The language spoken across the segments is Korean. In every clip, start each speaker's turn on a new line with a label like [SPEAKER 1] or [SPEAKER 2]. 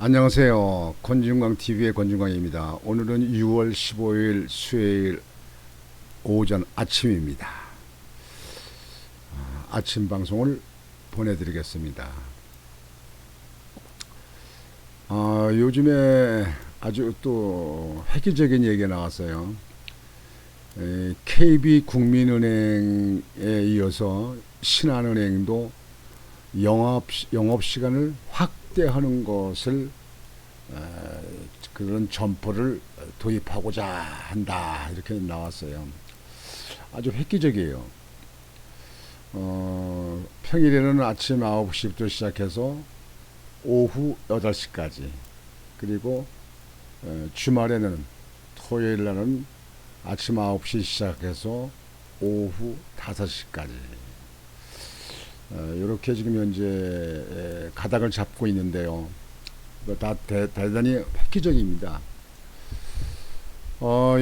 [SPEAKER 1] 안녕하세요. 권중광TV의 권중광입니다. 오늘은 6월 15일 수요일 오전 아침입니다. 아침 방송을 보내드리겠습니다. 요즘에 아주 또 획기적인 얘기가 나왔어요. KB국민은행에 이어서 신한은행도 영업시간을 확대하는 것을 그런 점포를 도입하고자 한다 이렇게 나왔어요. 아주 획기적이에요. 평일에는 아침 9시부터 시작해서 오후 8시까지, 그리고 주말에는 토요일 날은 아침 9시 시작해서 오후 5시까지 이렇게 지금 현재 가닥을 잡고 있는데요. 다 대단히 획기적입니다.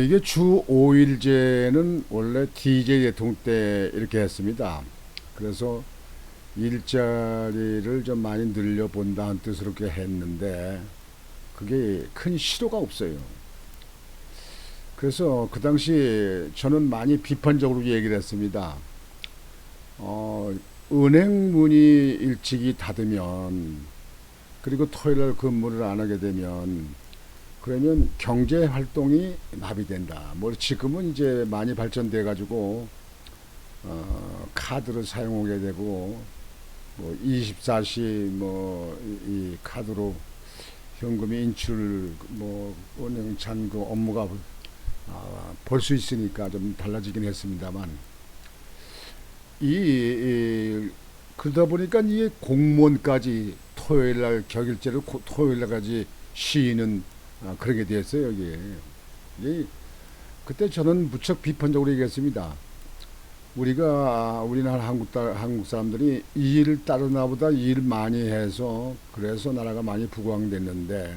[SPEAKER 1] 이게 주 5일제는 원래 DJ 대통령 때 이렇게 했습니다. 그래서 일자리를 좀 많이 늘려본다는 뜻으로 그렇게 했는데 그게 큰 시도가 없어요. 그래서 그 당시 저는 많이 비판적으로 얘기를 했습니다. 은행 문이 일찍이 닫으면, 그리고 토요일날 근무를 안 하게 되면, 그러면 경제 활동이 마비된다. 뭐 지금은 이제 많이 발전돼 가지고 카드를 사용하게 되고, 뭐 24시 뭐 이 카드로 현금이 인출, 뭐 은행 잔고 업무가 볼 수 있으니까 좀 달라지긴 했습니다만, 그러다 보니까 이게 공무원까지 토요일날 격일제를 토요일날까지 쉬는 그러게 됐어요. 이게 그때 저는 무척 비판적으로 얘기했습니다. 우리나라 한국 사람들이 이 일을 다른 나보다 일 많이 해서 그래서 나라가 많이 부강됐는데,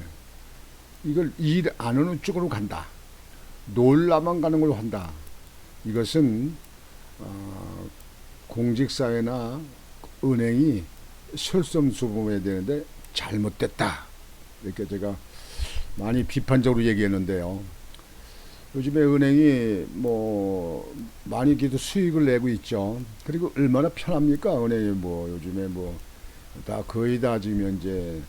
[SPEAKER 1] 이걸 일 안 하는 쪽으로 간다, 놀라만 가는 걸로 한다. 이것은 공직사회나 은행이 솔선수범해야 되는데 잘못됐다, 이렇게 제가 많이 비판적으로 얘기했는데요. 요즘에 은행이 뭐 많이 그래도 수익을 내고 있죠. 그리고 얼마나 편합니까? 은행이 뭐 요즘에 뭐 다 거의 다 지금 현재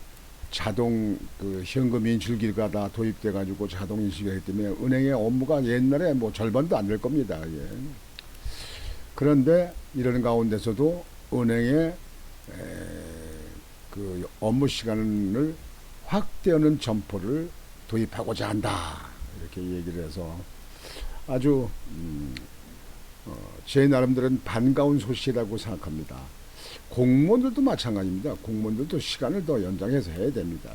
[SPEAKER 1] 자동 그 현금 인출기가 다 도입돼 가지고 자동 인식이 하기 때문에 은행의 업무가 옛날에 뭐 절반도 안 될 겁니다. 예. 그런데 이런 가운데서도 은행의 그 업무 시간을 확대하는 점포를 도입하고자 한다, 이렇게 얘기를 해서 아주 제 나름대로는 반가운 소식이라고 생각합니다. 공무원들도 마찬가지입니다. 공무원들도 시간을 더 연장해서 해야 됩니다.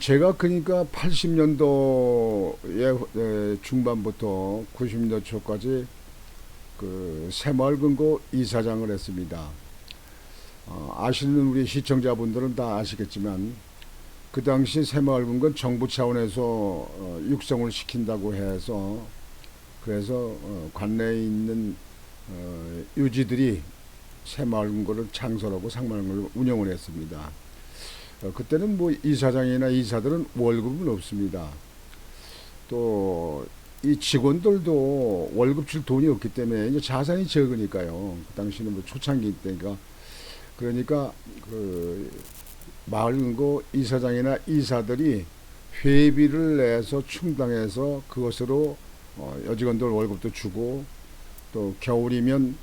[SPEAKER 1] 제가 그러니까 80년도의 중반부터 90년도 초까지 그 새마을금고 이사장을 했습니다. 아시는 우리 시청자분들은 다 아시겠지만, 그 당시 새마을금고는 정부 차원에서 육성을 시킨다고 해서, 그래서 관내에 있는 유지들이 새마을금고를 창설하고 상마을금고를 운영을 했습니다. 그때는 뭐 이사장이나 이사들은 월급은 없습니다. 또 이 직원들도 월급 줄 돈이 없기 때문에 이제 자산이 적으니까요. 그 당시는 뭐 초창기 때니까, 그러니까 그 마을금고 이사장이나 이사들이 회비를 내서 충당해서 그것으로 여직원들 월급도 주고, 또 겨울이면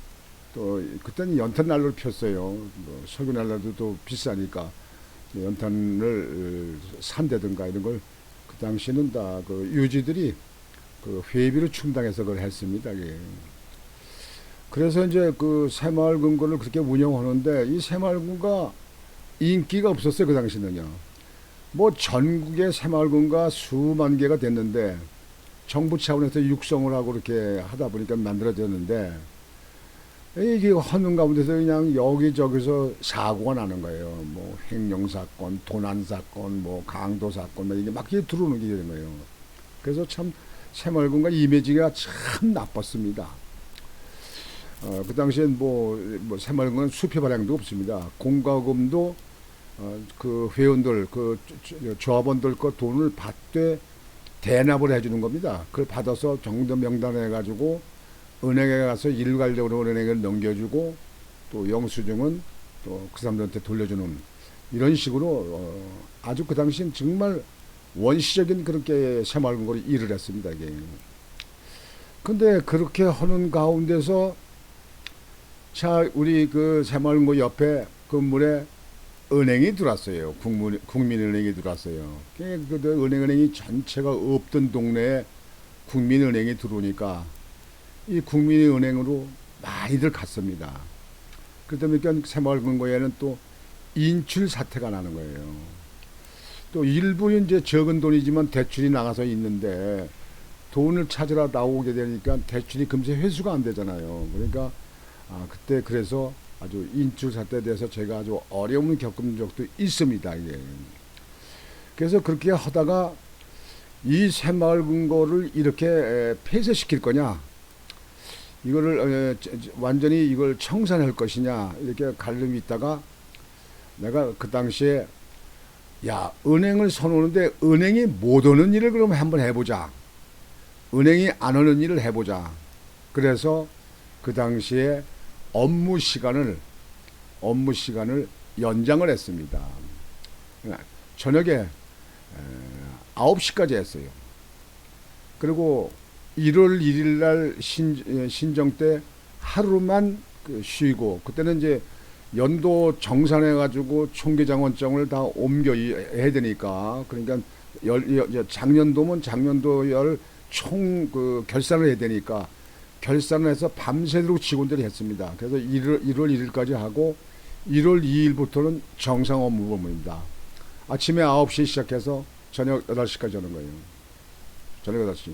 [SPEAKER 1] 또 그때는 연탄 난로를 폈어요. 뭐 석유 난로도 또 비싸니까 연탄을 산다든가 이런 걸 그 당시는 다 그 유지들이 그 회비를 충당해서 그걸 했습니다. 예. 그래서 이제 그 새마을금고를 그렇게 운영하는데, 이 새마을금고가 인기가 없었어요. 그 당시는요. 뭐 전국의 새마을금고가 수만 개가 됐는데 정부 차원에서 육성을 하고 그렇게 하다 보니까 만들어졌는데, 이게 하는 가운데서 그냥 여기저기서 사고가 나는 거예요. 뭐 횡령사건, 도난사건, 뭐 강도사건, 뭐 이게 막 들어오는 게 되는 거예요. 그래서 참 새마을금고 이미지가 참 나빴습니다. 그 당시엔 뭐 새마을금고는 수표 발행도 없습니다. 공과금도 그 회원들, 그 조합원들 거 돈을 받되 대납을 해주는 겁니다. 그걸 받아서 정도 명단을 해가지고 은행에 가서 일괄적으로 은행을 넘겨주고 또 영수증은 또 그 사람들한테 돌려주는 이런 식으로 아주 그 당시엔 정말 원시적인 그렇게 새마을금고로 일을 했습니다. 이게. 근데 그렇게 하는 가운데서 자 우리 그 새마을금고 옆에 건물에 은행이 들어왔어요. 국민은행이 들어왔어요. 그 은행이 전체가 없던 동네에 국민은행이 들어오니까 이 국민은행으로 많이들 갔습니다. 그러다 보니까 새마을금고에는 또 인출 사태가 나는 거예요. 또 일부 이제 적은 돈이지만 대출이 나가서 있는데 돈을 찾으러 나오게 되니까 대출이 금세 회수가 안 되잖아요. 그러니까 그때 그래서 아주 인출 사태에 대해서 제가 아주 어려움을 겪은 적도 있습니다. 이게. 그래서 그렇게 하다가 이 새마을금고를 이렇게 폐쇄시킬 거냐, 이거를 완전히 이걸 청산할 것이냐 이렇게 갈등이 있다가 내가 그 당시에 야 은행을 서놓는데 은행이 못 오는 일을 그럼 한번 해보자. 은행이 안 오는 일을 해보자. 그래서 그 당시에 업무 시간을 연장을 했습니다. 저녁에 9시까지 했어요. 그리고 1월 1일 날 신정 때 하루만 쉬고 그때는 이제 연도 정산해 가지고 총계장원장을 다 옮겨 해야 되니까 그러니까 작년도면 작년도열 총 그 결산을 해야 되니까 결산을 해서 밤새도록 직원들이 했습니다. 그래서 1월 1일까지 하고 1월 2일부터는 정상 업무입니다. 아침에 9시 시작해서 저녁 8시까지 하는 거예요. 저녁 8시.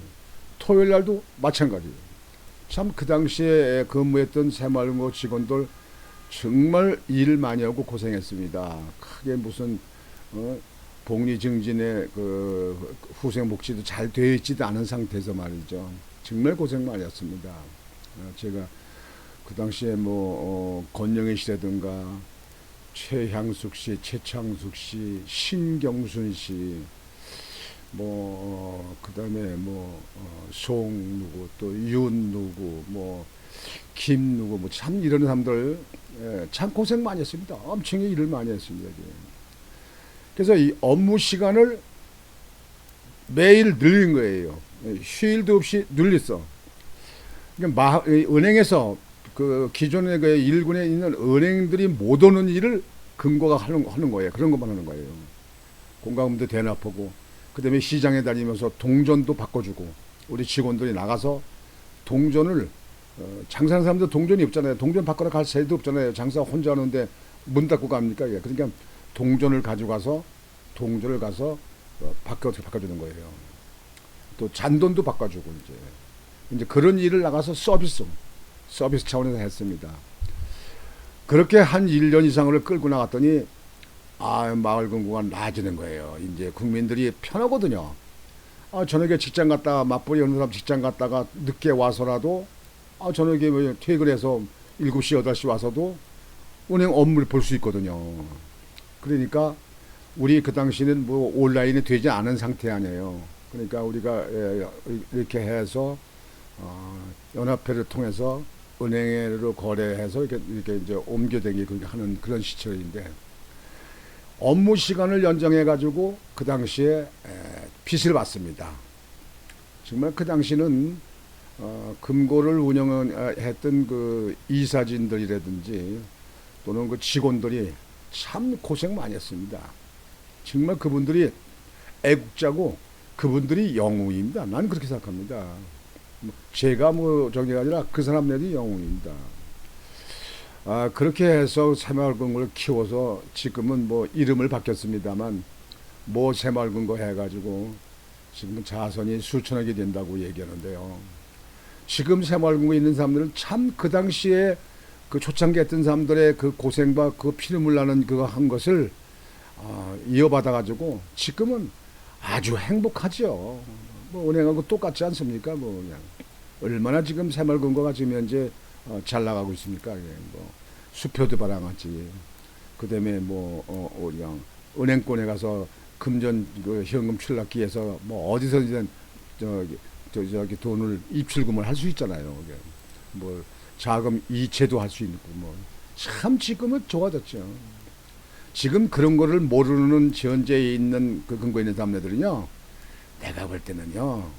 [SPEAKER 1] 토요일 날도 마찬가지예요. 참 그 당시에 근무했던 새마을금고 직원들 정말 일 많이 하고 고생했습니다. 크게 무슨 복리 증진의 그 후생 복지도 잘 되어 있지도 않은 상태에서 말이죠. 정말 고생 많이 했습니다. 제가 그 당시에 권영애 씨라든가 최향숙 씨, 최창숙 씨, 신경순 씨, 그다음에 송 누구 또 윤 누구 김 누구 참 이런 사람들 참 고생 많이 했습니다. 엄청 일을 많이 했습니다. 그래서 이 업무 시간을 매일 늘린 거예요. 휴일도 없이 늘렸어. 그러니까 은행에서 그 기존의 그 일군에 있는 은행들이 못 오는 일을 금고가 하는 거예요. 그런 것만 하는 거예요. 공과금도 대납하고 그다음에 시장에 다니면서 동전도 바꿔주고 우리 직원들이 나가서 동전을 장사하는 사람들 동전이 없잖아요. 동전 바꾸러 갈 새도 없잖아요. 장사 혼자 하는데 문 닫고 갑니까? 그러니까 동전을 가져가서 바꿔주는 거예요. 또 잔돈도 바꿔주고 이제 그런 일을 나가서 서비스 차원에서 했습니다. 그렇게 한 1년 이상을 끌고 나갔더니 마을금고가 나아지는 거예요. 이제 국민들이 편하거든요. 저녁에 직장 갔다가 맞벌이 하는 사람 직장 갔다가 늦게 와서라도 저녁에 퇴근해서 7시 8시 와서도 은행 업무를 볼 수 있거든요. 그러니까 우리 그 당시는 온라인이 되지 않은 상태 아니에요. 그러니까 우리가 이렇게 해서 연합회를 통해서 은행으로 거래해서 이렇게 이제 옮겨다니고 하는 그런 시절인데 업무 시간을 연장해 가지고 그 당시에 빚을 받습니다. 정말 그 당시는 금고를 운영했던 그 이사진들이라든지 또는 그 직원들이 참 고생 많이 했습니다. 정말 그분들이 애국자고 그분들이 영웅입니다. 난 그렇게 생각합니다. 제가 정리가 아니라 그 사람들이 영웅입니다. 그렇게 해서 새마을금고를 키워서 지금은 이름을 바뀌었습니다만 새마을금고 해가지고 지금은 자선이 수천억이 된다고 얘기하는데요. 지금 새마을금고에 있는 사람들은 참 그 당시에 그 초창기 했던 사람들의 그 고생과 그 피눈물 나는 그거 한 것을 이어받아가지고 지금은 아주 행복하죠. 은행하고 똑같지 않습니까? 그냥 얼마나 지금 새마을금고가 지금 현재 잘 나가고 있습니까? 수표도 바라같이 그다음에 우리가 은행권에 가서 금전 그 현금 출납기에서 뭐 어디서든 저기 돈을 입출금을 할 수 있잖아요. 이게 뭐 자금 이체도 할 수 있고 뭐 참 지금은 좋아졌죠. 지금 그런 거를 모르는 현재에 있는 그 근거에 있는 사람들은요, 내가 볼 때는요,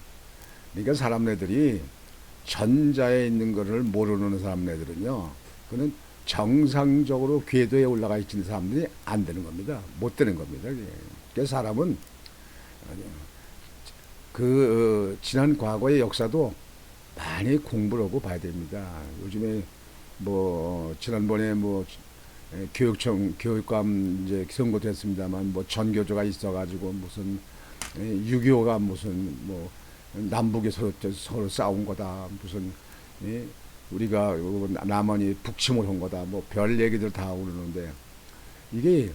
[SPEAKER 1] 그러니까 사람들이 전자에 있는 거를 모르는 사람들은요, 그는 정상적으로 궤도에 올라가 있는 사람들이 안 되는 겁니다. 못 되는 겁니다. 그래서 사람은 지난 과거의 역사도 많이 공부를 하고 봐야 됩니다. 요즘에 지난번에 교육감 이제 선거도 했습니다만 전교조가 있어가지고 무슨 6.25가 무슨 남북이 서로 싸운 거다, 무슨 우리가 남한이 북침을 한 거다, 별 얘기들 다 오르는데, 이게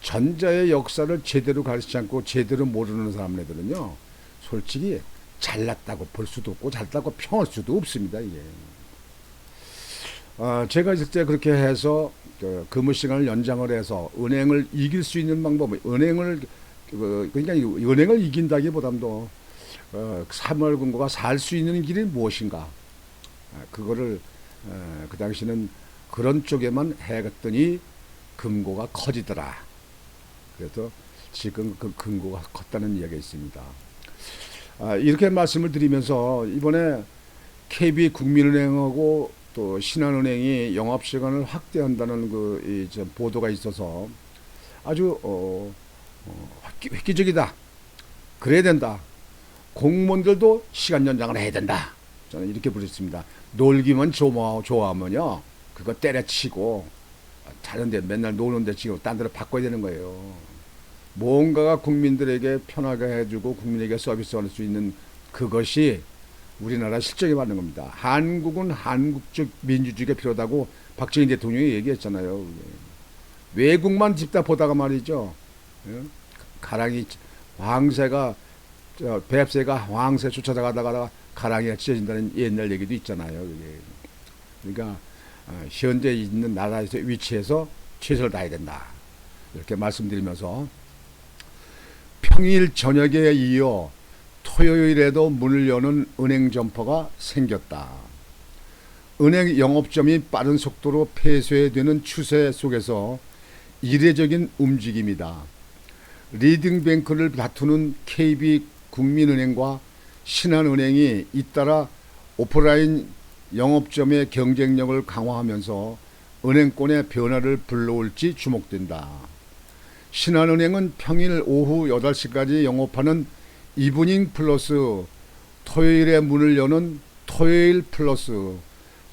[SPEAKER 1] 전자의 역사를 제대로 가르치지 않고 제대로 모르는 사람들은요, 솔직히 잘났다고 볼 수도 없고 잘났다고 평할 수도 없습니다. 이게 제가 있을 때 그렇게 해서 근무 시간을 연장을 해서 은행을 이길 수 있는 방법은, 그러니까 은행을 이긴다기보다도 사물금고가 살 수 있는 길이 무엇인가, 그거를 그 당시는 그런 쪽에만 해갔더니 금고가 커지더라. 그래서 지금 그 금고가 컸다는 이야기가 있습니다. 이렇게 말씀을 드리면서 이번에 KB국민은행하고 또 신한은행이 영업시간을 확대한다는 보도가 있어서 아주 획기적이다. 그래야 된다. 공무원들도 시간 연장을 해야 된다. 저는 이렇게 부르겠습니다. 놀기만 좋아하면요, 그거 때려치고 다른데 맨날 노는데 지금 딴 데로 바꿔야 되는 거예요. 뭔가가 국민들에게 편하게 해주고 국민에게 서비스할 수 있는 그것이 우리나라 실정에 맞는 겁니다. 한국은 한국적 민주주의가 필요하다고 박정희 대통령이 얘기했잖아요. 외국만 집다 보다가 말이죠, 가랑이 황새가 뱁새가 황새 쫓아가다가 가랑이가 찢어진다는 옛날 얘기도 있잖아요. 그러니까 현재 있는 나라에서 위치해서 최선을 다해야 된다. 이렇게 말씀드리면서 평일 저녁에 이어 토요일에도 문을 여는 은행 점퍼가 생겼다. 은행 영업점이 빠른 속도로 폐쇄되는 추세 속에서 이례적인 움직임이다. 리딩뱅크를 다투는 KB국민은행과 신한은행이 잇따라 오프라인 영업점의 경쟁력을 강화하면서 은행권의 변화를 불러올지 주목된다. 신한은행은 평일 오후 8시까지 영업하는 이브닝 플러스 토요일에 문을 여는 토요일 플러스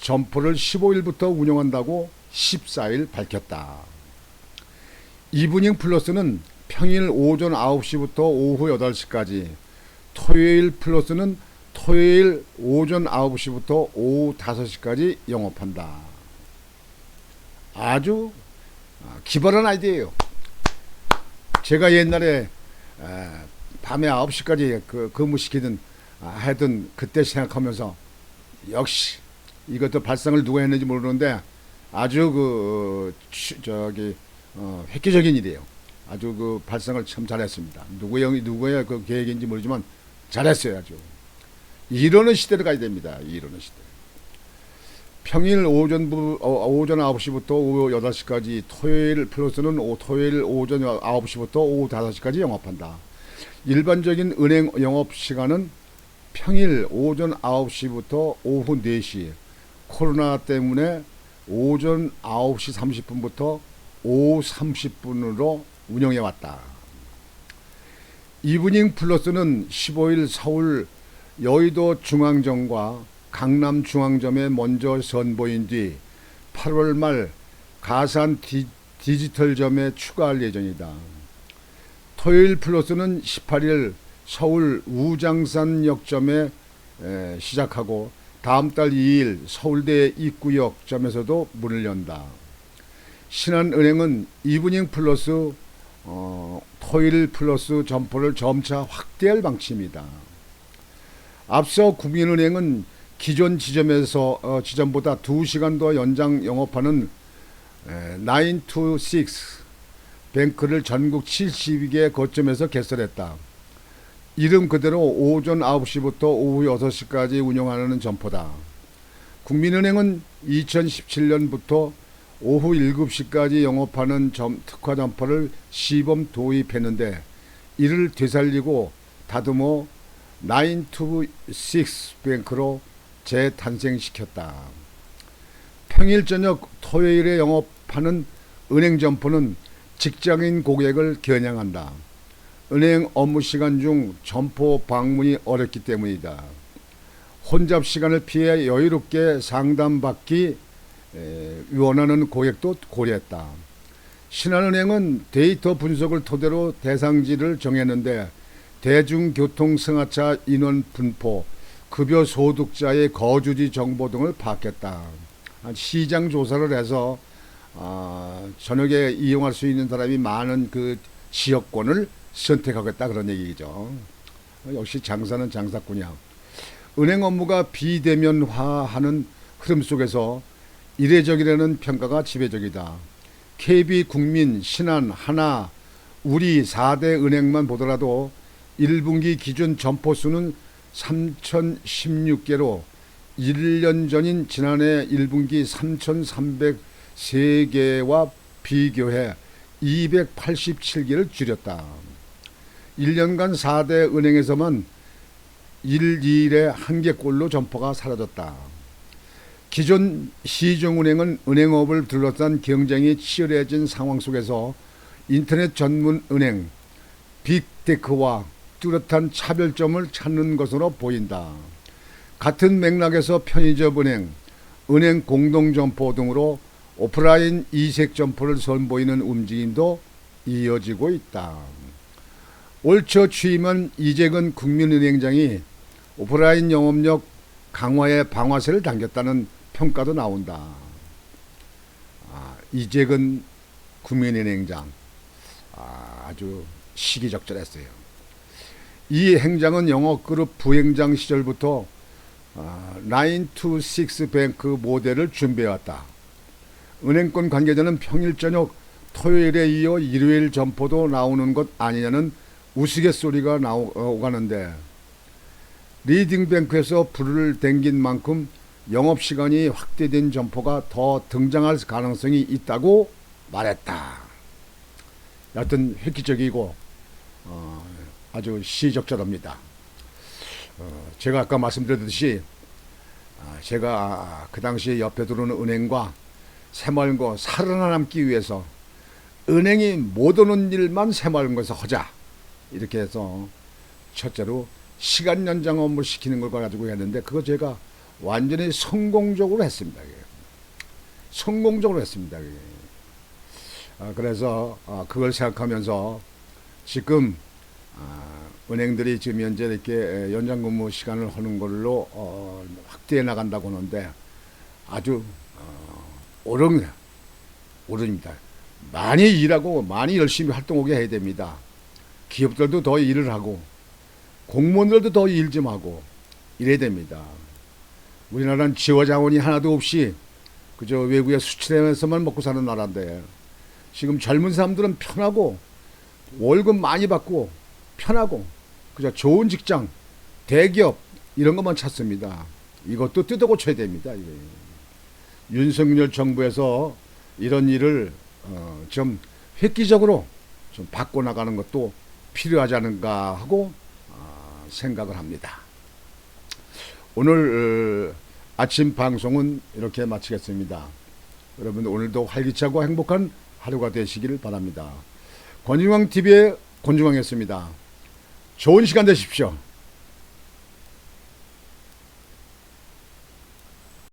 [SPEAKER 1] 점포를 15일부터 운영한다고 14일 밝혔다. 이브닝 플러스는 평일 오전 9시부터 오후 8시까지, 토요일 플러스는 토요일 오전 9시부터 오후 5시까지 영업한다. 아주 기발한 아이디어예요. 제가 옛날에 밤에 9시까지 근무시키던 하여튼 그때 생각하면서 역시 이것도 발상을 누가 했는지 모르는데 아주 획기적인 일이에요. 아주 발상을 참 잘했습니다. 누구의 그 계획인지 모르지만 잘했어요. 아주 이러는 시대로 가야 됩니다. 이러는 시대. 평일 오전 9시부터 오후 8시까지, 토요일 플러스는 토요일 오전 9시부터 오후 5시까지 영업한다. 일반적인 은행 영업시간은 평일 오전 9시부터 오후 4시, 코로나 때문에 오전 9시 30분부터 오후 30분으로 운영해왔다. 이브닝 플러스는 15일 서울 여의도 중앙점과 강남 중앙점에 먼저 선보인 뒤 8월 말 가산 디지털점에 추가할 예정이다. 토요일 플러스는 18일 서울 우장산역점에 시작하고 다음 달 2일 서울대 입구역점에서도 문을 연다. 신한은행은 이브닝 플러스 토요일 플러스 점포를 점차 확대할 방침이다. 앞서 국민은행은 기존 지점보다 2시간 더 연장 영업하는 926 뱅크를 전국 72개 거점에서 개설했다. 이름 그대로 오전 9시부터 오후 6시까지 운영하는 점포다. 국민은행은 2017년부터 오후 7시까지 영업하는 특화 점포를 시범 도입했는데 이를 되살리고 다듬어 926 뱅크로 재탄생시켰다. 평일 저녁 토요일에 영업하는 은행 점포는 직장인 고객을 겨냥한다. 은행 업무 시간 중 점포 방문이 어렵기 때문이다. 혼잡 시간을 피해 여유롭게 상담받기 원하는 고객도 고려했다. 신한은행은 데이터 분석을 토대로 대상지를 정했는데 대중교통 승하차 인원 분포, 급여 소득자의 거주지 정보 등을 파악했다. 시장 조사를 해서 저녁에 이용할 수 있는 사람이 많은 그 지역권을 선택하겠다 그런 얘기죠. 역시 장사는 장사꾼이야. 은행 업무가 비대면화하는 흐름 속에서 이례적이라는 평가가 지배적이다. KB, 국민, 신한, 하나, 우리 4대 은행만 보더라도 1분기 기준 점포 수는 3,016개로 1년 전인 지난해 1분기 3,303개와 비교해 287개를 줄였다. 1년간 4대 은행에서만 1일에 1개꼴로 점포가 사라졌다. 기존 시중은행은 은행업을 둘러싼 경쟁이 치열해진 상황 속에서 인터넷 전문 은행 빅테크와 뚜렷한 차별점을 찾는 것으로 보인다. 같은 맥락에서 편의점 은행, 은행 공동점포 등으로 오프라인 이색 점포를 선보이는 움직임도 이어지고 있다. 올 초 취임한 이재근 국민은행장이 오프라인 영업력 강화에 방아쇠를 당겼다는 평가도 나온다. 이재근 국민은행장 아주 시기적절했어요. 이 행장은 영어그룹 부행장 시절부터 926 뱅크 모델을 준비해왔다. 은행권 관계자는 평일 저녁 토요일에 이어 일요일 점포도 나오는 것 아니냐는 우스갯소리가 오가는데 리딩뱅크에서 불을 댕긴 만큼 영업시간이 확대된 점포가 더 등장할 가능성이 있다고 말했다. 여하튼 획기적이고 아주 시적절합니다. 제가 아까 말씀드렸듯이 제가 그 당시에 옆에 들어오는 은행과 새마을고 살아남기 위해서 은행이 못 오는 일만 새마을고에서 하자 이렇게 해서 첫째로 시간 연장 업무 시키는 걸 가지고 했는데 그거 제가 완전히 성공적으로 했습니다. 성공적으로 했습니다. 그래서 그걸 생각하면서 지금 은행들이 지금 현재 이렇게 연장 근무 시간을 하는 걸로 확대해 나간다고 하는데 아주 옳습니다. 많이 일하고 많이 열심히 활동하게 해야 됩니다. 기업들도 더 일을 하고 공무원들도 더 일 좀 하고 이래야 됩니다. 우리나라는 지와 자원이 하나도 없이 그저 외국에 수출하면서만 먹고 사는 나라인데 지금 젊은 사람들은 편하고 월급 많이 받고 편하고 그저 좋은 직장, 대기업 이런 것만 찾습니다. 이것도 뜯어 고쳐야 됩니다. 윤석열 정부에서 이런 일을 좀 획기적으로 좀 바꿔나가는 것도 필요하지 않은가 하고 생각을 합니다. 오늘 아침 방송은 이렇게 마치겠습니다. 여러분 오늘도 활기차고 행복한 하루가 되시기를 바랍니다. 권중왕TV의 권중왕이었습니다. 좋은 시간 되십시오.